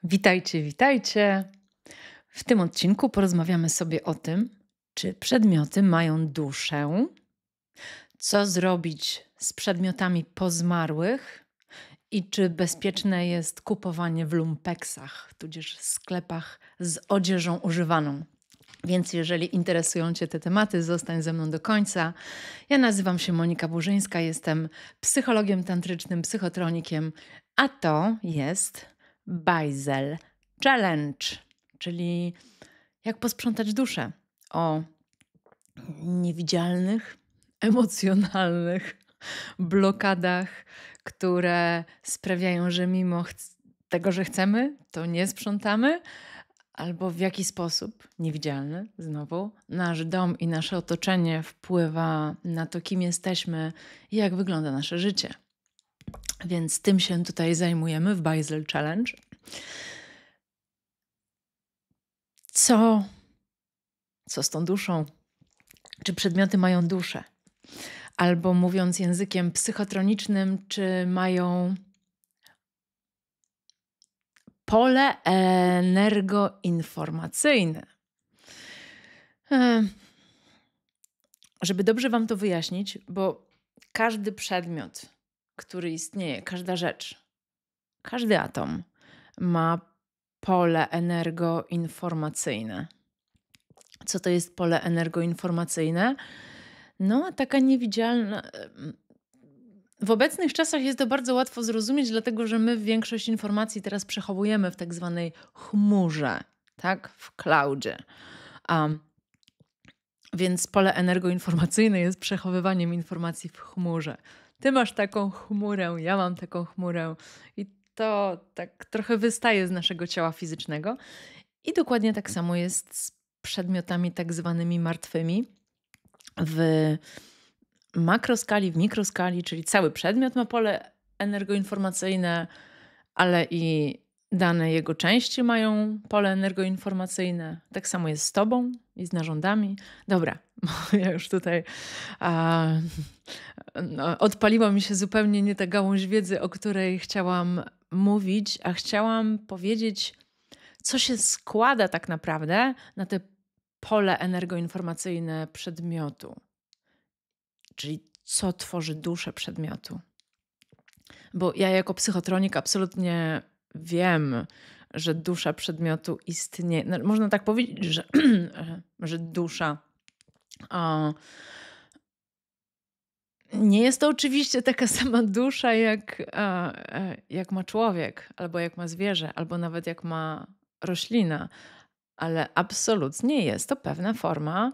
Witajcie, witajcie. W tym odcinku porozmawiamy sobie o tym, czy przedmioty mają duszę, co zrobić z przedmiotami po zmarłych i czy bezpieczne jest kupowanie w lumpeksach, tudzież w sklepach z odzieżą używaną. Więc jeżeli interesują Cię te tematy, zostań ze mną do końca. Ja nazywam się Monika Burzyńska, jestem psychologiem tantrycznym, psychotronikiem, a to jest Bajzel Challenge, czyli jak posprzątać duszę o niewidzialnych, emocjonalnych blokadach, które sprawiają, że mimo tego, że chcemy, to nie sprzątamy, albo w jaki sposób niewidzialny, znowu, nasz dom i nasze otoczenie wpływa na to, kim jesteśmy i jak wygląda nasze życie. Więc tym się tutaj zajmujemy w Bajzel Challenge. Co z tą duszą? Czy przedmioty mają duszę? Albo mówiąc językiem psychotronicznym, czy mają pole energoinformacyjne? Żeby dobrze Wam to wyjaśnić, bo każdy przedmiot, który istnieje, każda rzecz, każdy atom ma pole energoinformacyjne. Co to jest pole energoinformacyjne? No, taka niewidzialna. W obecnych czasach jest to bardzo łatwo zrozumieć, dlatego że my większość informacji teraz przechowujemy w tak zwanej chmurze, tak? W cloudzie. Więc pole energoinformacyjne jest przechowywaniem informacji w chmurze. Ty masz taką chmurę, ja mam taką chmurę i to tak trochę wystaje z naszego ciała fizycznego. I dokładnie tak samo jest z przedmiotami tak zwanymi martwymi w makroskali, w mikroskali, czyli cały przedmiot ma pole energoinformacyjne, ale i dane jego części mają pole energoinformacyjne. Tak samo jest z tobą i z narządami. Dobra, ja już tutaj odpaliła mi się zupełnie nie ta gałąź wiedzy, o której chciałam mówić, a chciałam powiedzieć, co się składa tak naprawdę na te pole energoinformacyjne przedmiotu. Czyli co tworzy duszę przedmiotu. Bo ja jako psychotronik absolutnie wiem, że dusza przedmiotu istnieje. No, można tak powiedzieć, że, że dusza nie jest to oczywiście taka sama dusza, jak ma człowiek, albo jak ma zwierzę, albo nawet jak ma roślina, ale absolutnie jest to pewna forma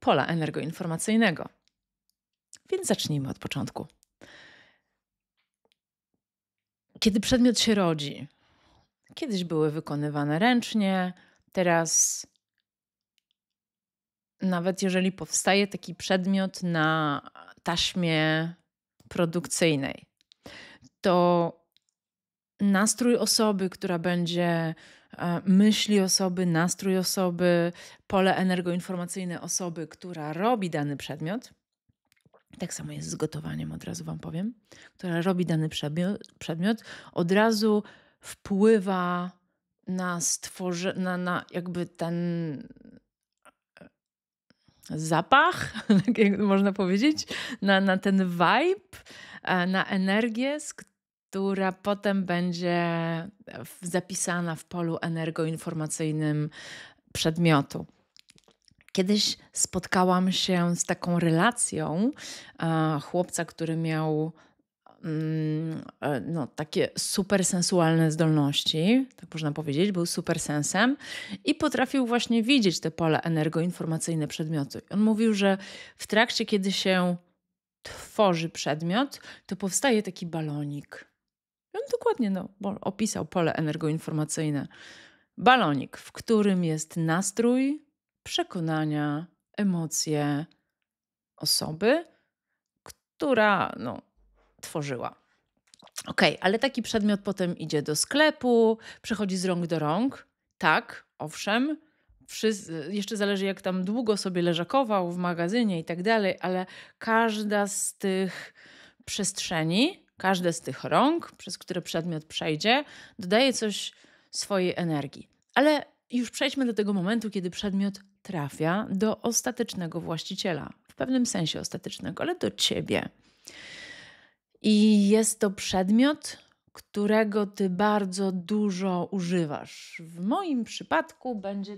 pola energoinformacyjnego. Więc zacznijmy od początku. Kiedy przedmiot się rodzi, kiedyś były wykonywane ręcznie, teraz nawet jeżeli powstaje taki przedmiot na taśmie produkcyjnej, to nastrój osoby, która będzie, myśli osoby, nastrój osoby, pole energoinformacyjne osoby, która robi dany przedmiot, tak samo jest z gotowaniem, od razu Wam powiem, która robi dany przedmiot, od razu wpływa na na jakby ten zapach, tak jak można powiedzieć, na ten vibe, na energię, która potem będzie zapisana w polu energoinformacyjnym przedmiotu. Kiedyś spotkałam się z taką relacją chłopca, który miał takie super sensualne zdolności, tak można powiedzieć, był super sensem i potrafił właśnie widzieć te pole energoinformacyjne przedmiotu. On mówił, że w trakcie, kiedy się tworzy przedmiot, to powstaje taki balonik. I on dokładnie opisał pole energoinformacyjne. Balonik, w którym jest nastrój, przekonania, emocje osoby, która tworzyła. Ale taki przedmiot potem idzie do sklepu, przechodzi z rąk do rąk. Tak, owszem, jeszcze zależy jak tam długo sobie leżakował w magazynie i tak dalej, ale każda z tych przestrzeni, każde z tych rąk, przez które przedmiot przejdzie, dodaje coś swojej energii. Ale już przejdźmy do tego momentu, kiedy przedmiot trafia do ostatecznego właściciela. W pewnym sensie ostatecznego, ale do ciebie. I jest to przedmiot, którego ty bardzo dużo używasz. W moim przypadku będzie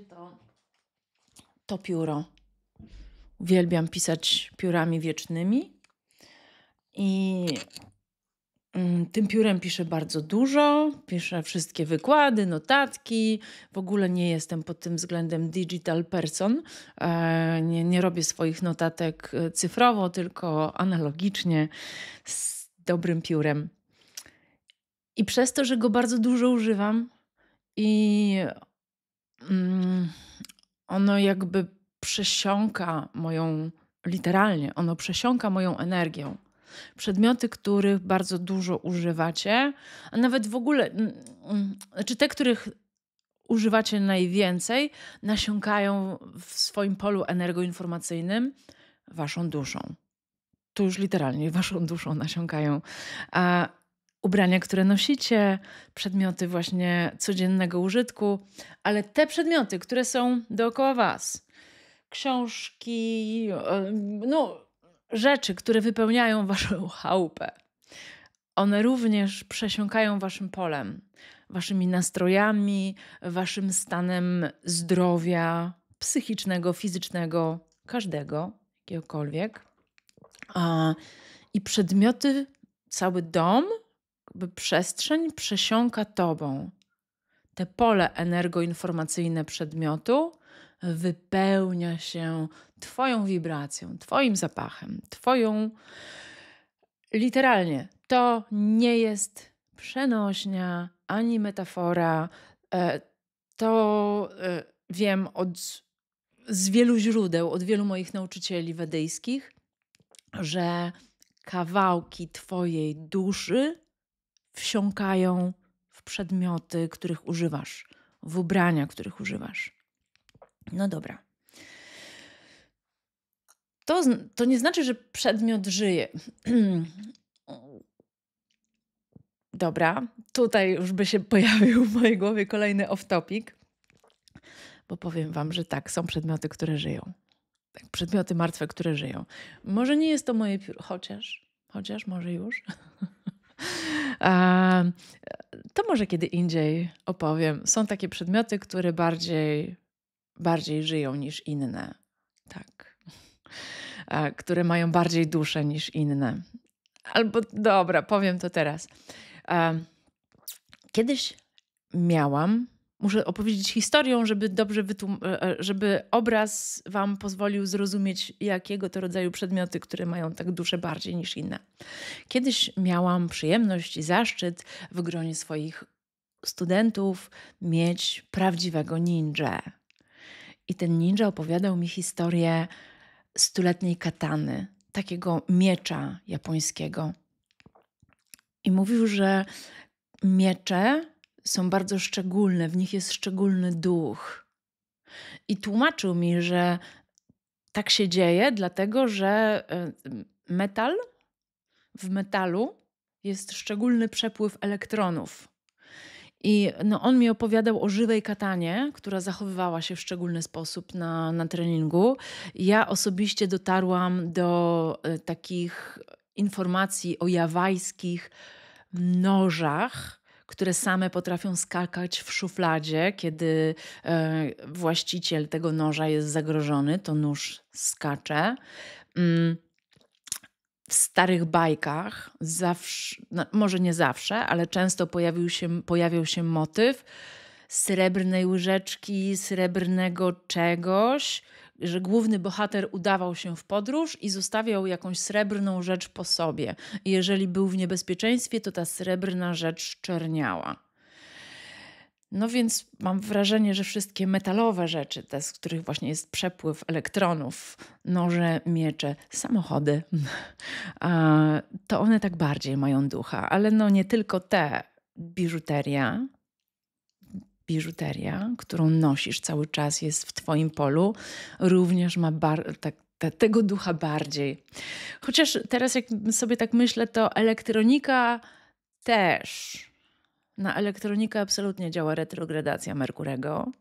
to pióro. Uwielbiam pisać piórami wiecznymi i tym piórem piszę bardzo dużo. Piszę wszystkie wykłady, notatki. W ogóle nie jestem pod tym względem digital person. Nie robię swoich notatek cyfrowo, tylko analogicznie z dobrym piórem. I przez to, że go bardzo dużo używam i ono jakby przesiąka literalnie, ono przesiąka moją energię. Przedmioty, których bardzo dużo używacie, a nawet w ogóle, znaczy te, których używacie najwięcej, nasiąkają w swoim polu energoinformacyjnym waszą duszą. Tu już literalnie waszą duszą nasiąkają. A ubrania, które nosicie, przedmioty właśnie codziennego użytku, ale te przedmioty, które są dookoła was, książki, rzeczy, które wypełniają waszą chałupę, one również przesiąkają waszym polem, waszymi nastrojami, waszym stanem zdrowia psychicznego, fizycznego, każdego, jakiegokolwiek. I przedmioty, cały dom, przestrzeń przesiąka tobą. Te pole energoinformacyjne przedmiotu wypełnia się twoją wibracją, twoim zapachem, literalnie. To nie jest przenośnia ani metafora. To wiem z wielu źródeł, od wielu moich nauczycieli wedyjskich, że kawałki twojej duszy wsiąkają w przedmioty, których używasz, w ubrania, których używasz. No dobra. To nie znaczy, że przedmiot żyje. Dobra, tutaj już by się pojawił w mojej głowie kolejny off-topic, bo powiem wam, że tak, są przedmioty, które żyją. Tak, przedmioty martwe, które żyją. Może nie jest to moje pióro, chociaż może już. To może kiedy indziej opowiem. Są takie przedmioty, które bardziej żyją niż inne. Tak. Które mają bardziej duszę niż inne. Albo dobra, powiem to teraz. Kiedyś muszę opowiedzieć historię, żeby dobrze żeby obraz wam pozwolił zrozumieć, jakiego to rodzaju przedmioty, które mają tak duszę bardziej niż inne. Kiedyś miałam przyjemność i zaszczyt w gronie swoich studentów mieć prawdziwego ninja. I ten ninja opowiadał mi historię 100-letniej katany, takiego miecza japońskiego. I mówił, że miecze są bardzo szczególne, w nich jest szczególny duch. I tłumaczył mi, że tak się dzieje, dlatego że w metalu jest szczególny przepływ elektronów. I on mi opowiadał o żywej katanie, która zachowywała się w szczególny sposób na treningu. Ja osobiście dotarłam do takich informacji o jawajskich nożach, które same potrafią skakać w szufladzie, kiedy właściciel tego noża jest zagrożony, to nóż skacze. W starych bajkach, może nie zawsze, ale często pojawiał się motyw srebrnej łyżeczki, srebrnego czegoś, że główny bohater udawał się w podróż i zostawiał jakąś srebrną rzecz po sobie. I jeżeli był w niebezpieczeństwie, to ta srebrna rzecz czerniała. No więc mam wrażenie, że wszystkie metalowe rzeczy, te, z których właśnie jest przepływ elektronów, noże, miecze, samochody, to one tak bardziej mają ducha. Ale nie tylko te. Biżuteria, którą nosisz cały czas, jest w twoim polu, również ma tego ducha bardziej. Chociaż teraz jak sobie tak myślę, to elektronika też. Na elektronikę absolutnie działa retrogradacja Merkurego.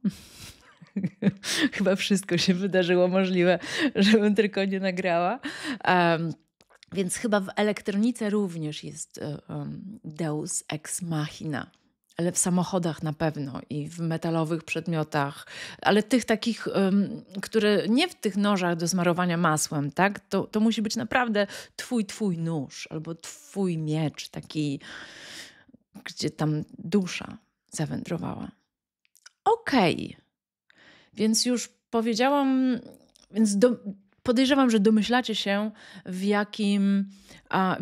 Chyba wszystko się wydarzyło możliwe, żebym tylko nie nagrała. Więc chyba w elektronice również jest Deus ex machina. Ale w samochodach na pewno i w metalowych przedmiotach, ale tych takich, które nie w tych nożach do smarowania masłem, tak? To musi być naprawdę twój nóż albo twój miecz, taki, gdzie tam dusza zawędrowała. Okej. Więc już powiedziałam, więc podejrzewam, że domyślacie się, w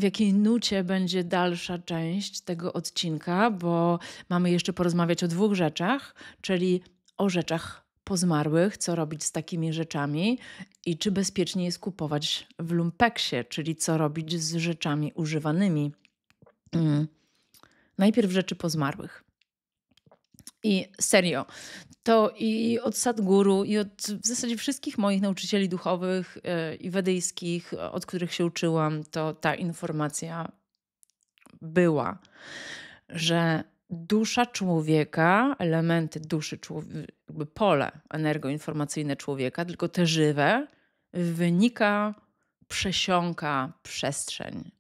jakiej nucie będzie dalsza część tego odcinka, bo mamy jeszcze porozmawiać o 2 rzeczach, czyli o rzeczach pozmarłych, co robić z takimi rzeczami i czy bezpiecznie jest kupować w lumpeksie, czyli co robić z rzeczami używanymi. Najpierw rzeczy pozmarłych. I serio, to i od Sadhguru, i od w zasadzie wszystkich moich nauczycieli duchowych i wedyjskich, od których się uczyłam, to ta informacja była, że dusza człowieka, elementy duszy, jakby pole energoinformacyjne człowieka, tylko te żywe, przesiąka przestrzeń.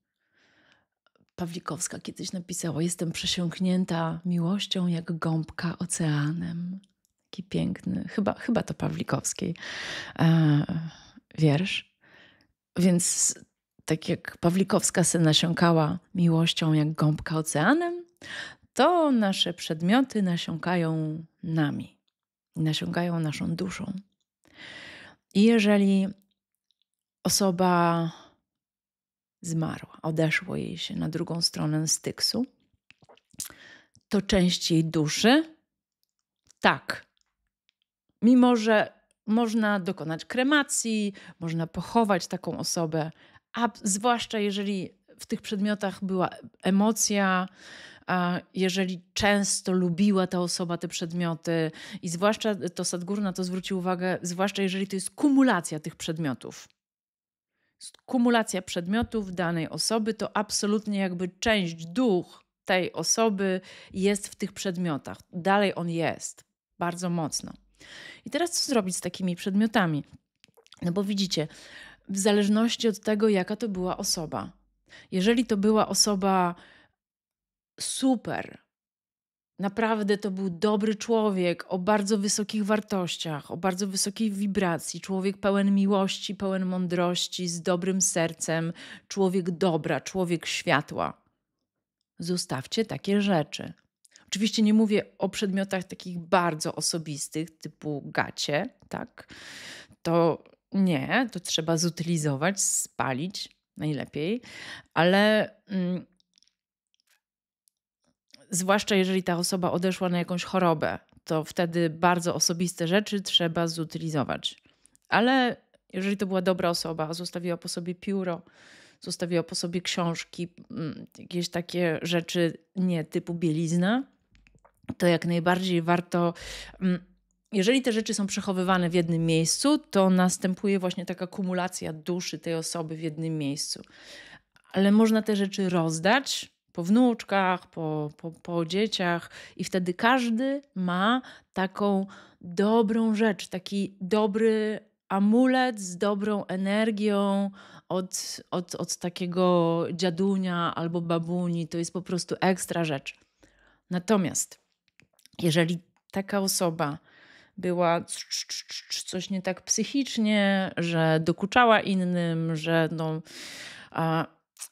Pawlikowska kiedyś napisała: jestem przesiąknięta miłością jak gąbka oceanem. Taki piękny, chyba to Pawlikowskiej wiersz. Więc tak jak Pawlikowska se nasiąkała miłością jak gąbka oceanem, to nasze przedmioty nasiąkają nami. Nasiąkają naszą duszą. I jeżeli osoba zmarła, odeszło jej się na drugą stronę Styksu, to część jej duszy, tak, mimo że można dokonać kremacji, można pochować taką osobę, a zwłaszcza jeżeli w tych przedmiotach była emocja, a jeżeli często lubiła ta osoba te przedmioty i zwłaszcza, to Sadhguru na to zwrócił uwagę, zwłaszcza jeżeli to jest kumulacja tych przedmiotów. Kumulacja przedmiotów danej osoby to absolutnie jakby część, duch tej osoby jest w tych przedmiotach. Dalej on jest bardzo mocno. I teraz co zrobić z takimi przedmiotami? No bo widzicie, w zależności od tego, jaka to była osoba. Jeżeli to była osoba super, naprawdę to był dobry człowiek o bardzo wysokich wartościach, o bardzo wysokiej wibracji, człowiek pełen miłości, pełen mądrości, z dobrym sercem, człowiek dobra, człowiek światła. Zostawcie takie rzeczy. Oczywiście nie mówię o przedmiotach takich bardzo osobistych, typu gacie, tak? To nie, to trzeba zutylizować, spalić najlepiej, ale zwłaszcza jeżeli ta osoba odeszła na jakąś chorobę, to wtedy bardzo osobiste rzeczy trzeba zutylizować. Ale jeżeli to była dobra osoba, zostawiła po sobie pióro, zostawiła po sobie książki, jakieś takie rzeczy nie typu bielizna, to jak najbardziej warto. Jeżeli te rzeczy są przechowywane w jednym miejscu, to następuje właśnie taka kumulacja duszy tej osoby w jednym miejscu. Ale można te rzeczy rozdać po wnuczkach, po dzieciach i wtedy każdy ma taką dobrą rzecz, taki dobry amulet z dobrą energią od takiego dziadunia albo babuni. To jest po prostu ekstra rzecz. Natomiast jeżeli taka osoba była coś nie tak psychicznie, że dokuczała innym, że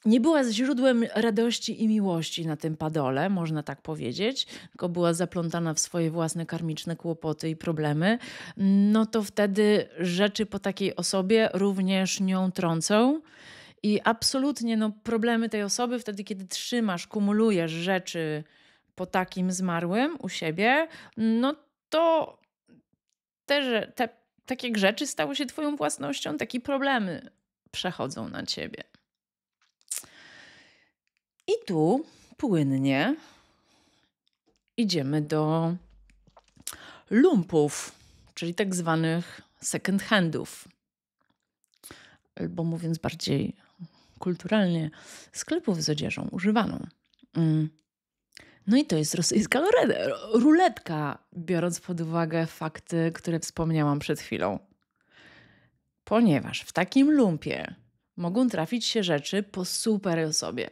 nie była źródłem radości i miłości na tym padole, można tak powiedzieć, tylko była zaplątana w swoje własne karmiczne kłopoty i problemy, no to wtedy rzeczy po takiej osobie również nią trącą. I absolutnie problemy tej osoby wtedy, kiedy trzymasz, kumulujesz rzeczy po takim zmarłym u siebie, no to tak jak rzeczy stały się twoją własnością, takie problemy przechodzą na ciebie. I tu płynnie idziemy do lumpów, czyli tak zwanych second handów. Albo mówiąc bardziej kulturalnie, sklepów z odzieżą używaną. No i to jest rosyjska ruletka, biorąc pod uwagę fakty, które wspomniałam przed chwilą. Ponieważ w takim lumpie mogą trafić się rzeczy po super osobie.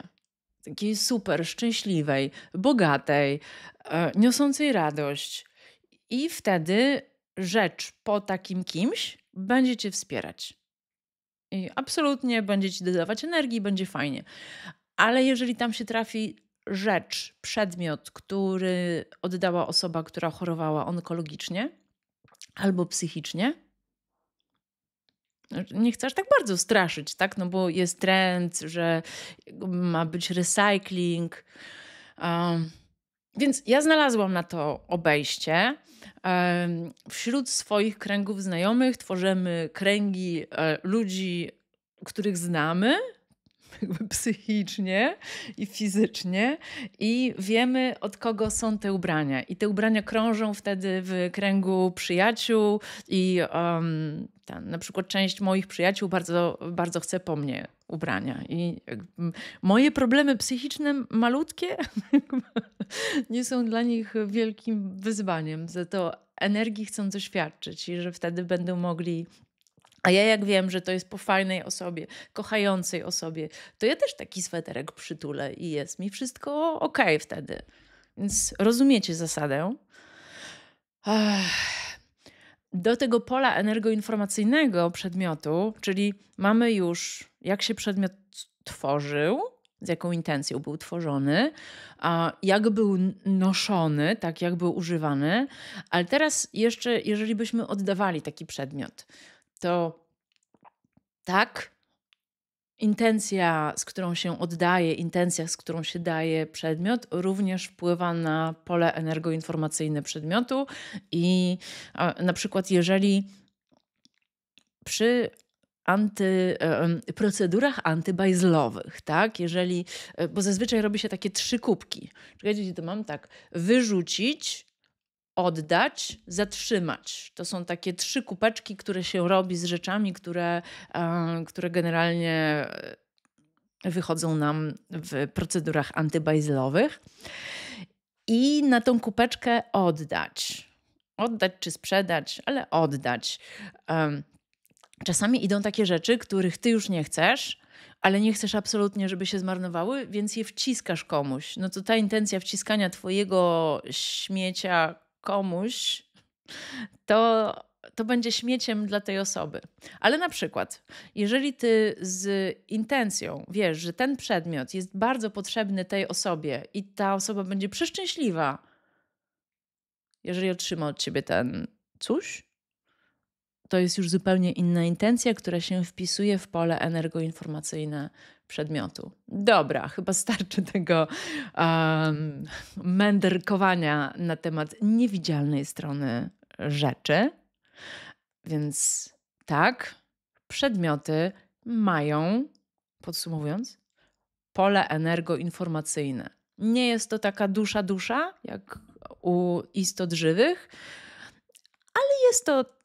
Takiej super szczęśliwej, bogatej, niosącej radość. I wtedy rzecz po takim kimś będzie cię wspierać. I absolutnie będzie ci dodawać energii, będzie fajnie. Ale jeżeli tam się trafi rzecz, przedmiot, który oddała osoba, która chorowała onkologicznie albo psychicznie, nie chcesz tak bardzo straszyć, tak? No bo jest trend, że ma być recycling. Więc ja znalazłam na to obejście. Wśród swoich kręgów znajomych tworzymy kręgi ludzi, których znamy, jakby psychicznie i fizycznie i wiemy, od kogo są te ubrania. I te ubrania krążą wtedy w kręgu przyjaciół i na przykład część moich przyjaciół bardzo, bardzo chce po mnie ubrania. I moje problemy psychiczne malutkie nie są dla nich wielkim wyzwaniem. Za to energii chcą doświadczyć i że wtedy będą mogli. A ja jak wiem, że to jest po fajnej osobie, kochającej osobie, to ja też taki sweterek przytulę i jest mi wszystko okej wtedy. Więc rozumiecie zasadę. Do tego pola energoinformacyjnego przedmiotu, czyli mamy już, jak się przedmiot tworzył, z jaką intencją był tworzony, jak był noszony, tak jak był używany, ale teraz jeszcze, jeżeli byśmy oddawali taki przedmiot, to tak, intencja, z którą się oddaje, intencja, z którą się daje przedmiot, również wpływa na pole energoinformacyjne przedmiotu i na przykład jeżeli przy procedurach antybajzlowych, tak? Jeżeli, bo zazwyczaj robi się takie 3 kubki. Czekajcie, gdzie to mam? Tak. Wyrzucić, oddać, zatrzymać. To są takie 3 kubeczki, które się robi z rzeczami, które generalnie wychodzą nam w procedurach antybajzlowych. I na tą kubeczkę oddać. Oddać czy sprzedać, ale oddać. Czasami idą takie rzeczy, których ty już nie chcesz, ale nie chcesz absolutnie, żeby się zmarnowały, więc je wciskasz komuś. No to ta intencja wciskania twojego śmiecia komuś, to będzie śmieciem dla tej osoby. Ale na przykład, jeżeli ty z intencją wiesz, że ten przedmiot jest bardzo potrzebny tej osobie i ta osoba będzie przeszczęśliwa, jeżeli otrzyma od ciebie ten coś, to jest już zupełnie inna intencja, która się wpisuje w pole energoinformacyjne przedmiotu. Dobra, chyba starczy tego mędrkowania na temat niewidzialnej strony rzeczy. Więc tak, przedmioty mają, podsumowując, pole energoinformacyjne. Nie jest to taka dusza, jak u istot żywych, ale jest to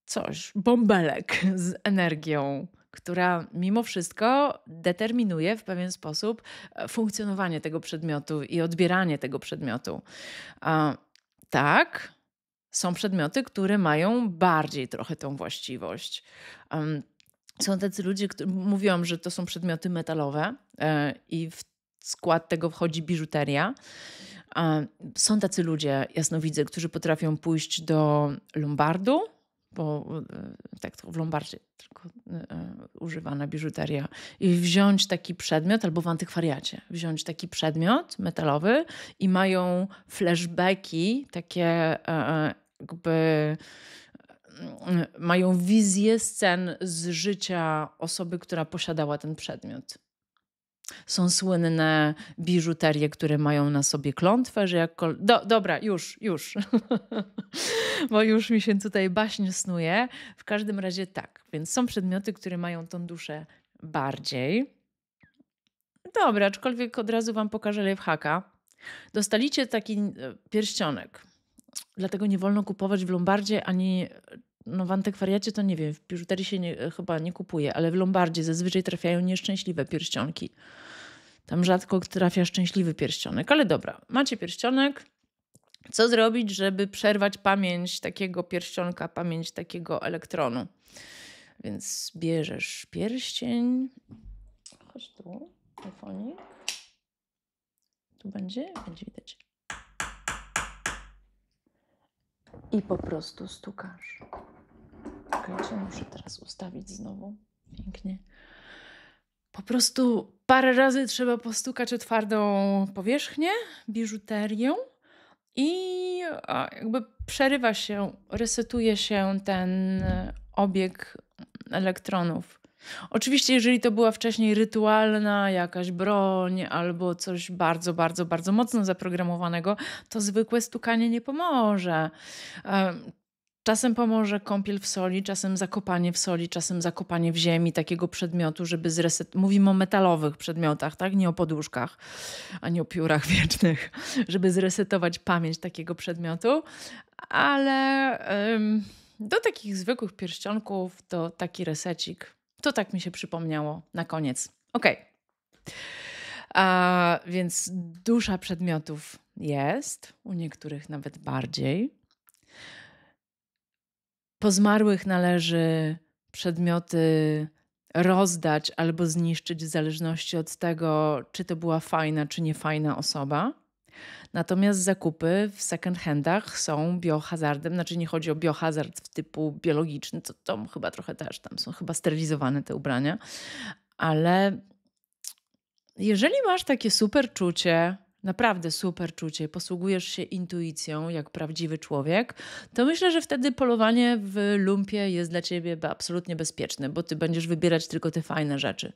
coś, bąbelek z energią, która mimo wszystko determinuje w pewien sposób funkcjonowanie tego przedmiotu i odbieranie tego przedmiotu. Tak, są przedmioty, które mają bardziej trochę tą właściwość. Są tacy ludzie, mówiłam, że to są przedmioty metalowe i w skład tego wchodzi biżuteria. Są tacy ludzie, jasnowidze, którzy potrafią pójść do lombardu, bo tak to w lombardzie tylko używana biżuteria i wziąć taki przedmiot, albo w antykwariacie, wziąć taki przedmiot metalowy i mają flashbacki, takie jakby mają wizję scen z życia osoby, która posiadała ten przedmiot. Są słynne biżuterie, które mają na sobie klątwę, że jak... Dobra, już. Bo już mi się tutaj baśń snuje. W każdym razie tak. Więc są przedmioty, które mają tą duszę bardziej. Dobra, aczkolwiek od razu wam pokażę lifehacka. Dostaliście taki pierścionek. Dlatego nie wolno kupować w lombardzie ani... No w antykwariacie to nie wiem, w biżuterii się chyba nie kupuje, ale w lombardzie zazwyczaj trafiają nieszczęśliwe pierścionki. Tam rzadko trafia szczęśliwy pierścionek, ale dobra, macie pierścionek. Co zrobić, żeby przerwać pamięć takiego pierścionka, pamięć takiego elektronu? Więc bierzesz pierścień. Chodź tu, telefonik. Tu będzie widać. I po prostu stukasz. Czekajcie, muszę teraz ustawić znowu. Pięknie. Po prostu parę razy trzeba postukać o twardą powierzchnię, biżuterią i jakby przerywa się, resetuje się ten obieg elektronów. Oczywiście, jeżeli to była wcześniej rytualna jakaś broń albo coś bardzo, bardzo, bardzo mocno zaprogramowanego, to zwykłe stukanie nie pomoże. Czasem pomoże kąpiel w soli, czasem zakopanie w soli, czasem zakopanie w ziemi takiego przedmiotu, żeby mówimy o metalowych przedmiotach, tak? Nie o poduszkach, ani o piórach wiecznych, żeby zresetować pamięć takiego przedmiotu, ale do takich zwykłych pierścionków to taki resecik. To tak mi się przypomniało na koniec. Okej. Więc dusza przedmiotów jest, u niektórych nawet bardziej. Po zmarłych należy przedmioty rozdać albo zniszczyć w zależności od tego, czy to była fajna, czy niefajna osoba. Natomiast zakupy w second handach są biohazardem. Znaczy nie chodzi o biohazard w typu biologiczny, to chyba trochę też, tam są chyba sterylizowane te ubrania. Ale jeżeli masz takie super czucie, naprawdę super czucie, posługujesz się intuicją jak prawdziwy człowiek, to myślę, że wtedy polowanie w lumpie jest dla ciebie absolutnie bezpieczne, bo ty będziesz wybierać tylko te fajne rzeczy.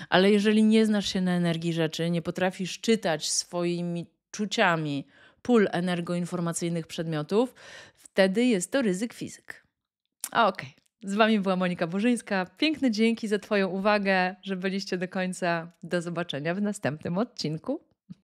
Ale jeżeli nie znasz się na energii rzeczy, nie potrafisz czytać swoimi czuciami pól energoinformacyjnych przedmiotów, wtedy jest to ryzyk fizyk. Okej. Z wami była Monika Burzyńska. Piękne dzięki za twoją uwagę, że byliście do końca. Do zobaczenia w następnym odcinku.